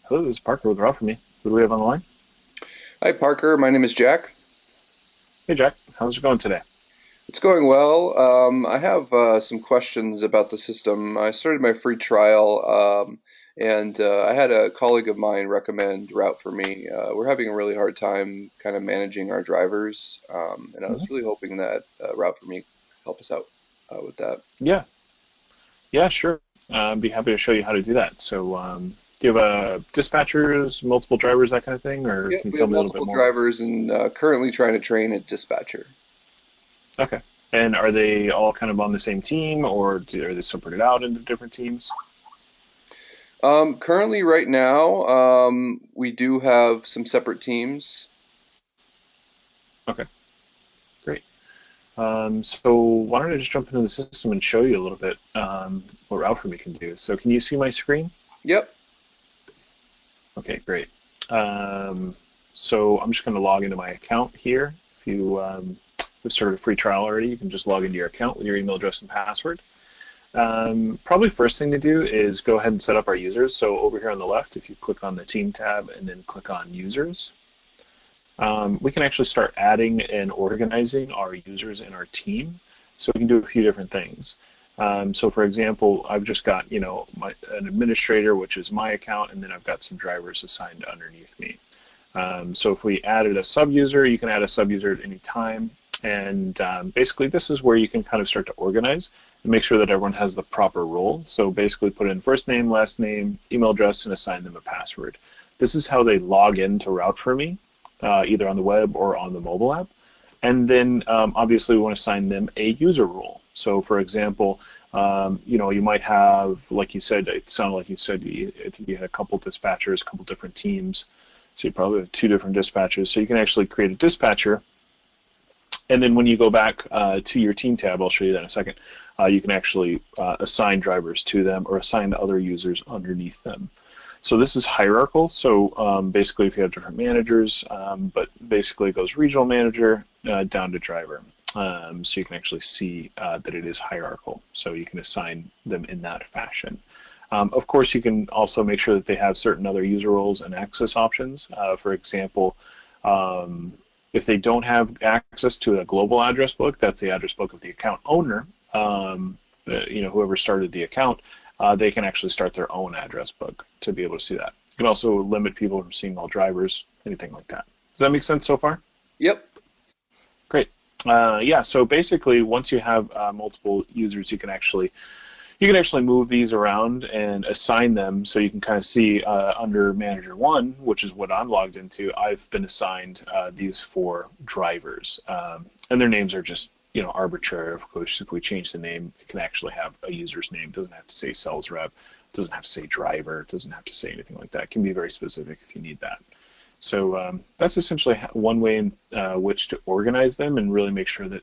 Hello, this is Parker with Route4Me. Who do we have on the line? Hi, Parker. My name is Jack. Hey, Jack. How's it going today? It's going well. I have some questions about the system. I started my free trial, and I had a colleague of mine recommend Route for Me. We're having a really hard time kind of managing our drivers, and I hmm was really hoping that Route for Me could help us out with that. Yeah, yeah, sure. I'd be happy to show you how to do that. So, do you have dispatchers, multiple drivers, that kind of thing, or Yep, can you we tell have me a little bit multiple more? drivers and currently trying to train a dispatcher. Okay. And are they all kind of on the same team, or are they separated out into different teams? Currently, right now, we do have some separate teams. Okay, great. So why don't I just jump into the system and show you a little bit what Route4Me can do. So can you see my screen? Yep. Okay, great. Um, so I'm just going to log into my account here. If you have started a free trial already, you can just log into your account with your email address and password. Probably first thing to do is go ahead and set up our users. So over here on the left, if you click on the team tab and then click on users, we can actually start adding and organizing our users in our team. So we can do a few different things. So for example, I've just got, an administrator, which is my account, and then I've got some drivers assigned underneath me. So if we added a sub-user, you can add a sub-user at any time. And basically, this is where you can kind of start to organize and make sure that everyone has the proper role. So basically, put in first name, last name, email address, and assign them a password. This is how they log in to Route4Me, either on the web or on the mobile app. And then obviously we want to assign them a user role. So for example, you might have, like you said, it sounded like you said I think you had a couple dispatchers, a couple different teams. So you probably have two different dispatchers. So you can actually create a dispatcher. And then when you go back to your team tab, I'll show you that in a second, you can actually assign drivers to them or assign other users underneath them. So this is hierarchical. So basically, if you have different managers, but basically it goes regional manager down to driver. So you can actually see that it is hierarchical. So you can assign them in that fashion. Of course, you can also make sure that they have certain other user roles and access options. For example, um, if they don't have access to a global address book, that's the address book of the account owner, whoever started the account, they can actually start their own address book to be able to see that. You can also limit people from seeing all drivers, anything like that. Does that make sense so far? Yep. Great. Yeah. So basically, once you have multiple users, you can actually move these around and assign them. So you can kind of see under Manager One, which is what I'm logged into. I've been assigned these four drivers, and their names are just arbitrary. Of course, if we change the name, it can actually have a user's name. It doesn't have to say sales rep. It doesn't have to say driver. It doesn't have to say anything like that. It can be very specific if you need that. So that's essentially one way in which to organize them and really make sure that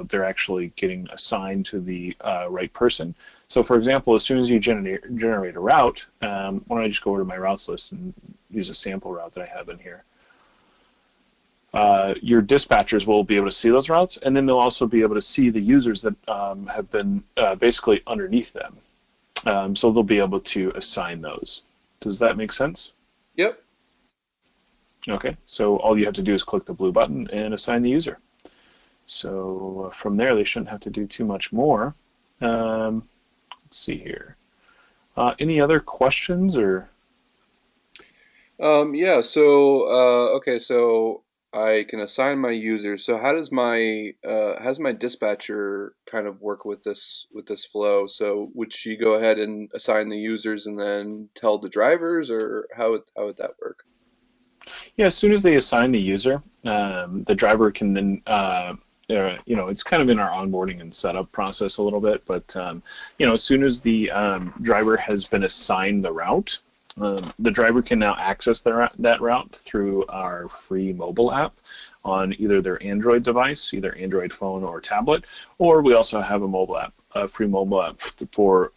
they're actually getting assigned to the right person. So, for example, as soon as you generate a route, why don't I just go over to my routes list and use a sample route that I have in here. Your dispatchers will be able to see those routes, and then they'll also be able to see the users that have been basically underneath them. So they'll be able to assign those. Does that make sense? Yep. Okay, so all you have to do is click the blue button and assign the user. So from there, they shouldn't have to do too much more. Let's see here. Any other questions or? Yeah, so okay, so I can assign my users. So how does my dispatcher kind of work with this flow? So would she go ahead and assign the users and then tell the drivers, or how would that work? Yeah, as soon as they assign the user, the driver can then, it's kind of in our onboarding and setup process a little bit, but as soon as the driver has been assigned the route, the driver can now access that route through our free mobile app on either their Android device, either Android phone or tablet, or we also have a mobile app, a free mobile app for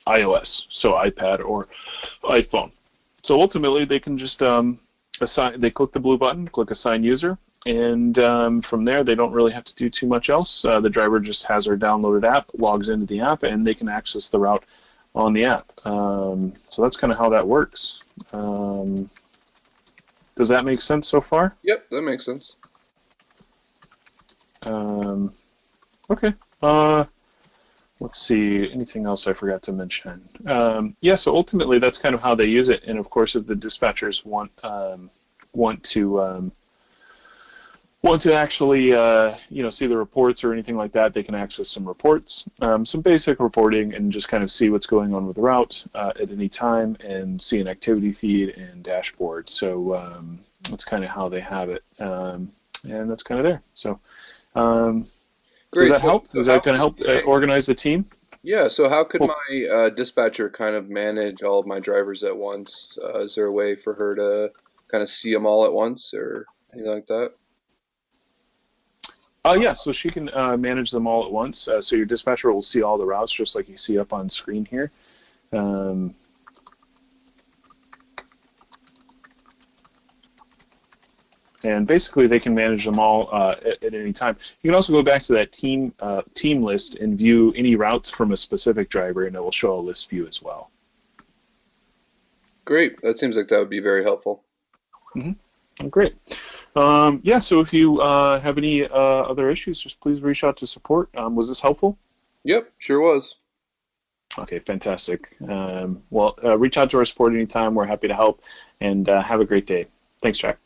iOS, so iPad or iPhone. So ultimately, they can just they click the blue button, click assign user, and from there they don't really have to do too much else. The driver just has our downloaded app, logs into the app, and they can access the route on the app. So that's kind of how that works. Does that make sense so far? Yep, that makes sense. Um, okay. Uh, let's see. Anything else I forgot to mention? Yeah. So ultimately, that's kind of how they use it. And of course, if the dispatchers want to want to actually see the reports or anything like that, they can access some reports, some basic reporting, and just kind of see what's going on with the route at any time, and see an activity feed and dashboard. So that's kind of how they have it, and that's kind of there. So does Great. that help? So Does how that kind of could help my organize the team? yeah, so how could Well, my dispatcher kind of manage all of my drivers at once? Is there a way for her to kind of see them all at once or anything like that? yeah, so she can manage them all at once. So your dispatcher will see all the routes just like you see up on screen here. Um, and basically they can manage them all at any time. You can also go back to that team list and view any routes from a specific driver, and it will show a list view as well. Great. That seems like that would be very helpful. Great. Yeah, so if you have any other issues, just please reach out to support. Was this helpful? Yep, sure was. Okay, fantastic. Well, reach out to our support anytime. We're happy to help, and have a great day. Thanks, Jack.